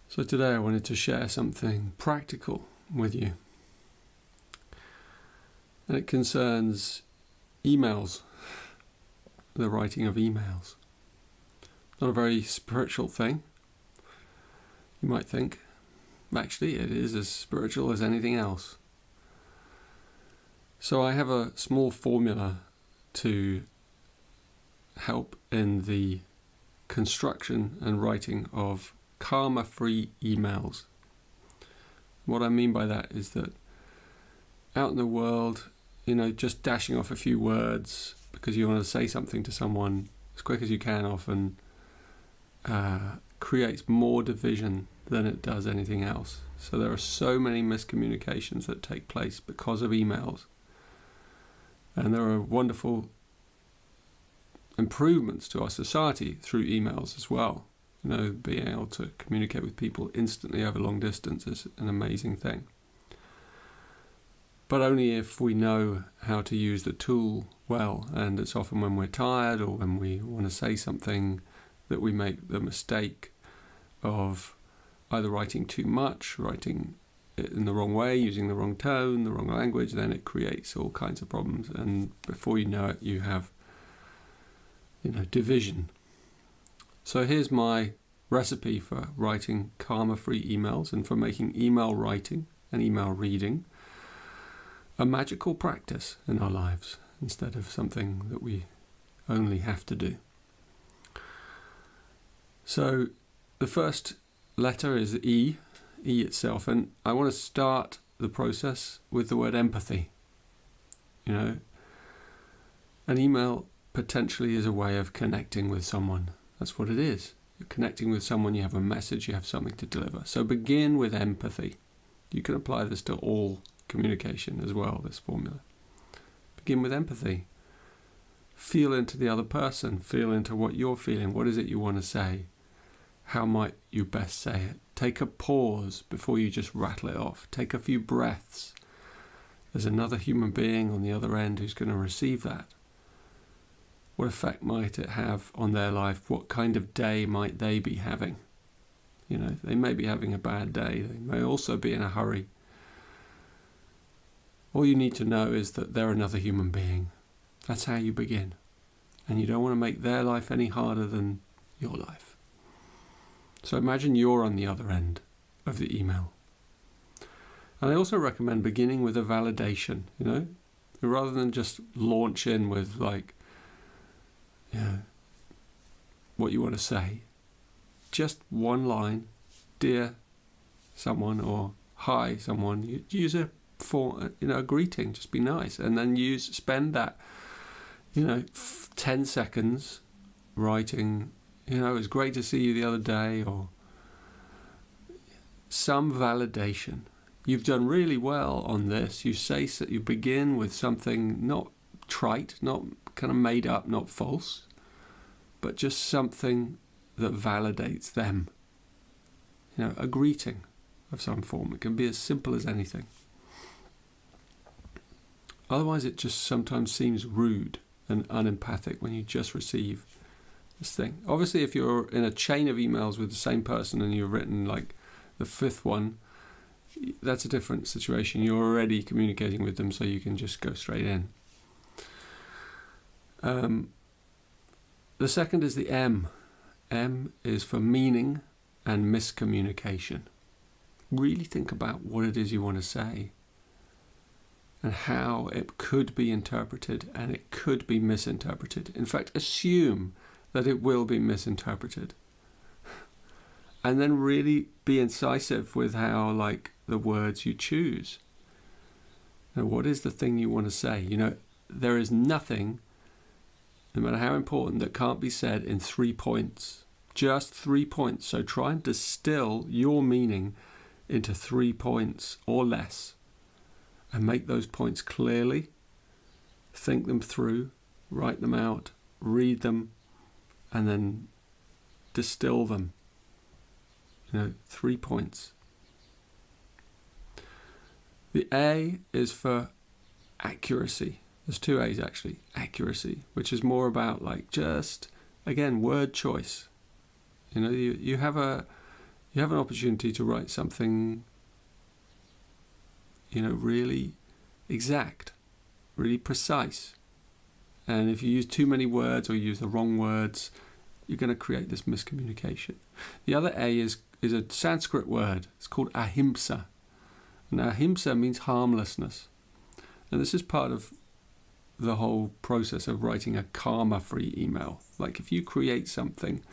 So today I wanted to share something practical with you. And it concerns emails, the writing of emails. Not a very spiritual thing, you might think. Actually, it is as spiritual as anything else. So I have a small formula to help in the construction and writing of karma-free emails. What I mean by that is that out in the world, just dashing off a few words because you want to say something to someone as quick as you can often creates more division than it does anything else. So there are so many miscommunications that take place because of emails. And there are wonderful improvements to our society through emails as well. Being able to communicate with people instantly over long distance is an amazing thing. But only if we know how to use the tool well. And it's often when we're tired or when we want to say something that we make the mistake of either writing too much, writing it in the wrong way, using the wrong tone, the wrong language, then it creates all kinds of problems. And before you know it, you have, division. So here's my recipe for writing karma-free emails and for making email writing and email reading a magical practice in our lives instead of something that we only have to do. So the first letter is E itself, and I want to start the process with the word empathy. An email potentially is a way of connecting with someone. That's what it is. You're connecting with someone, you have a message, you have something to deliver. So begin with empathy. You can apply this to all communication as well, this formula. Begin with empathy. Feel into the other person. Feel into what you're feeling. What is it you want to say? How might you best say it? Take a pause before you just rattle it off. Take a few breaths. There's another human being on the other end who's going to receive that. What effect might it have on their life? What kind of day might they be having? They may be having a bad day. They may also be in a hurry. All you need to know is that they're another human being. That's how you begin. And you don't want to make their life any harder than your life. So imagine you're on the other end of the email. And I also recommend beginning with a validation, rather than just launch in with what you want to say. Just one line, dear someone or hi someone. You use a greeting, just be nice, and then spend that 10 seconds writing, it was great to see you the other day, or some validation. You've done really well on this. You begin with something not trite, not kind of made up, not false, but just something that validates them. A greeting of some form. It can be as simple as anything. Otherwise, it just sometimes seems rude and unempathic when you just receive this thing. Obviously, if you're in a chain of emails with the same person and you've written the fifth one, that's a different situation. You're already communicating with them, so you can just go straight in. The second is the M. M is for meaning and miscommunication. Really think about what it is you want to say and how it could be interpreted and it could be misinterpreted. In fact, assume that it will be misinterpreted. And then really be incisive with how, the words you choose. What is the thing you want to say? There is nothing, no matter how important, that can't be said in 3 points. Just 3 points. So try and distill your meaning into 3 points or less. And make those points clearly. Think them through. Write them out. Read them. And then distill them. 3 points. The A is for accuracy. There's 2 A's actually. Accuracy, which is more about just, again, word choice. You have you have an opportunity to write something, really exact, really precise. And if you use too many words or use the wrong words, you're going to create this miscommunication. The other A is a Sanskrit word. It's called ahimsa. And ahimsa means harmlessness. And this is part of the whole process of writing a karma-free email. Like if you create something,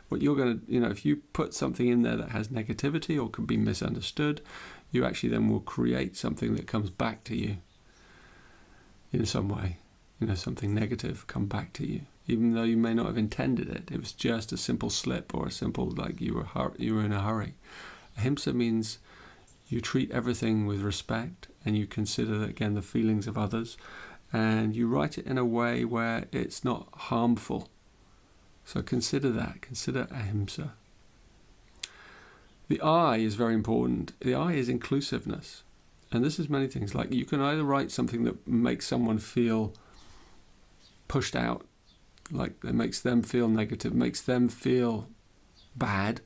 what you're going to, if you put something in there that has negativity or could be misunderstood, you actually then will create something that comes back to you in some way. Something negative come back to you, even though you may not have intended it. It was just a simple slip or a simple, like you were in a hurry. Ahimsa means you treat everything with respect and you consider, again, the feelings of others, and you write it in a way where it's not harmful. So consider that. Consider ahimsa. The I is very important. The I is inclusiveness. And this is many things. Like you can either write something that makes someone feel pushed out, like it makes them feel negative, makes them feel bad,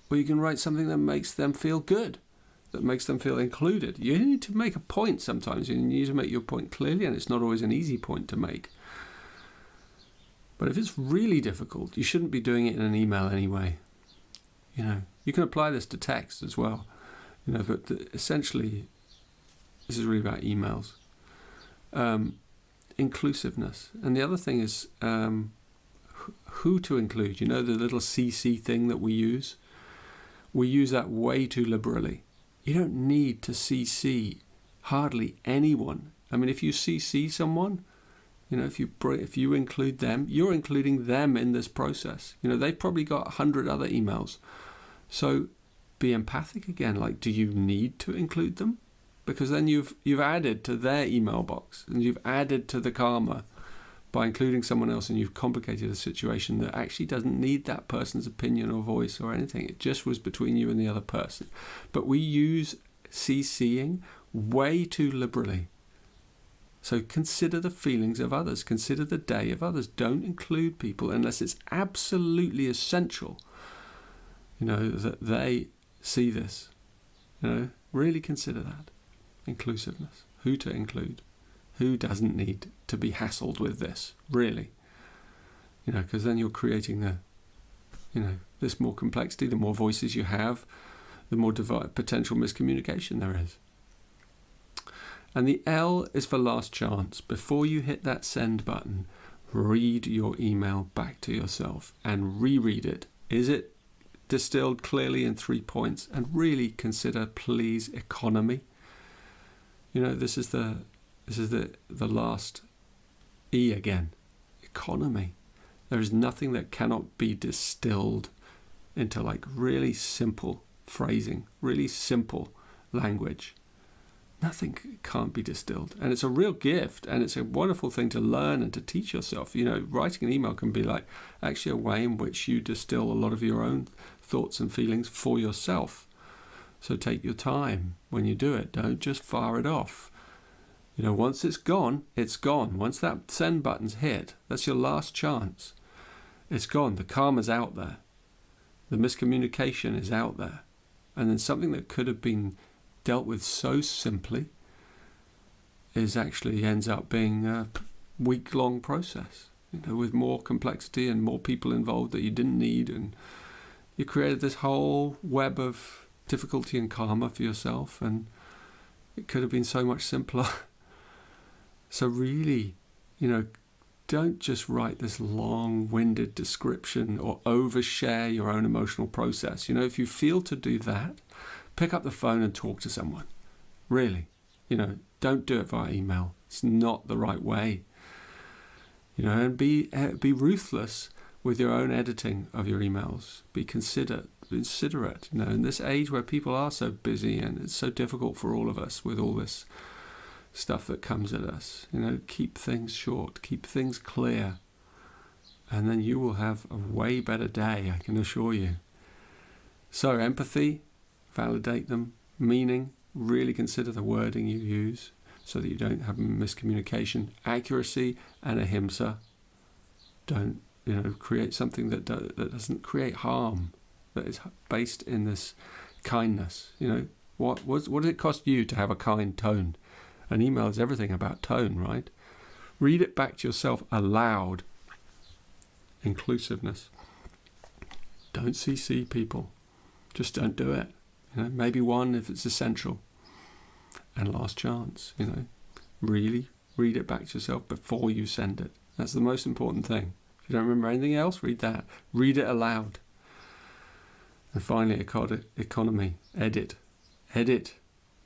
or you can write something that makes them feel good, that makes them feel included. You need to make a point sometimes. You need to make your point clearly, and it's not always an easy point to make. But if it's really difficult, you shouldn't be doing it in an email anyway. You can apply this to text as well. But essentially, this is really about emails. Inclusiveness. And the other thing is who to include. The little CC thing that we use that way too liberally. You don't need to CC hardly anyone. I mean, if you CC someone, if you include them, you're including them in this process. They've probably got 100 other emails. So be empathic again. Like, do you need to include them? Because then you've added to their email box and you've added to the karma by including someone else, and you've complicated a situation that actually doesn't need that person's opinion or voice or anything. It just was between you and the other person. But we use CCing way too liberally. So consider the feelings of others. Consider the day of others. Don't include people unless it's absolutely essential, that they see this. Really consider that. Inclusiveness. Who to include. Who doesn't need to be hassled with this, really. Because then you're creating this more complexity. The more voices you have, the more potential miscommunication there is. And the L is for last chance. Before you hit that send button, read your email back to yourself and reread it. Is it distilled clearly in 3 points? And really consider, please, economy. This is the last E again. Economy. There is nothing that cannot be distilled into like really simple phrasing, really simple language. Nothing can't be distilled. And it's a real gift, and it's a wonderful thing to learn and to teach yourself. Writing an email can be like actually a way in which you distill a lot of your own thoughts and feelings for yourself. So take your time when you do it. Don't just fire it off. Once it's gone, it's gone. Once that send button's hit, that's your last chance. It's gone. The karma's out there. The miscommunication is out there. And then something that could have been dealt with so simply actually ends up being a week-long process, with more complexity and more people involved that you didn't need, and you created this whole web of difficulty and karma for yourself, and it could have been so much simpler. So really, don't just write this long-winded description or overshare your own emotional process. If you feel to do that, pick up the phone and talk to someone. Really. Don't do it via email. It's not the right way. And be ruthless with your own editing of your emails. Be considerate. In this age where people are so busy and it's so difficult for all of us with all this stuff that comes at us, keep things short, keep things clear, and then you will have a way better day, I can assure you. So empathy, validate them. Meaning, really consider the wording you use so that you don't have miscommunication. Accuracy and ahimsa. Don't create something that doesn't create harm, that is based in this kindness. You know, what does it cost you to have a kind tone? An email is everything about tone, right? Read it back to yourself aloud. Inclusiveness. Don't CC people. Just don't do it. You know, maybe one if it's essential. And last chance, you know, really read it back to yourself before you send it. That's the most important thing. If you don't remember anything else, read that. Read it aloud. And finally, economy. Edit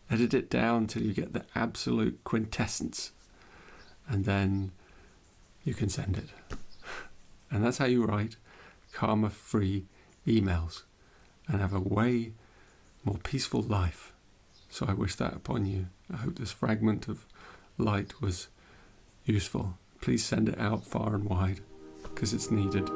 it down till you get the absolute quintessence, and then you can send it. And that's how you write karma-free emails and have a way more peaceful life. So I wish that upon you. I hope this fragment of light was useful. Please send it out far and wide, because it's needed.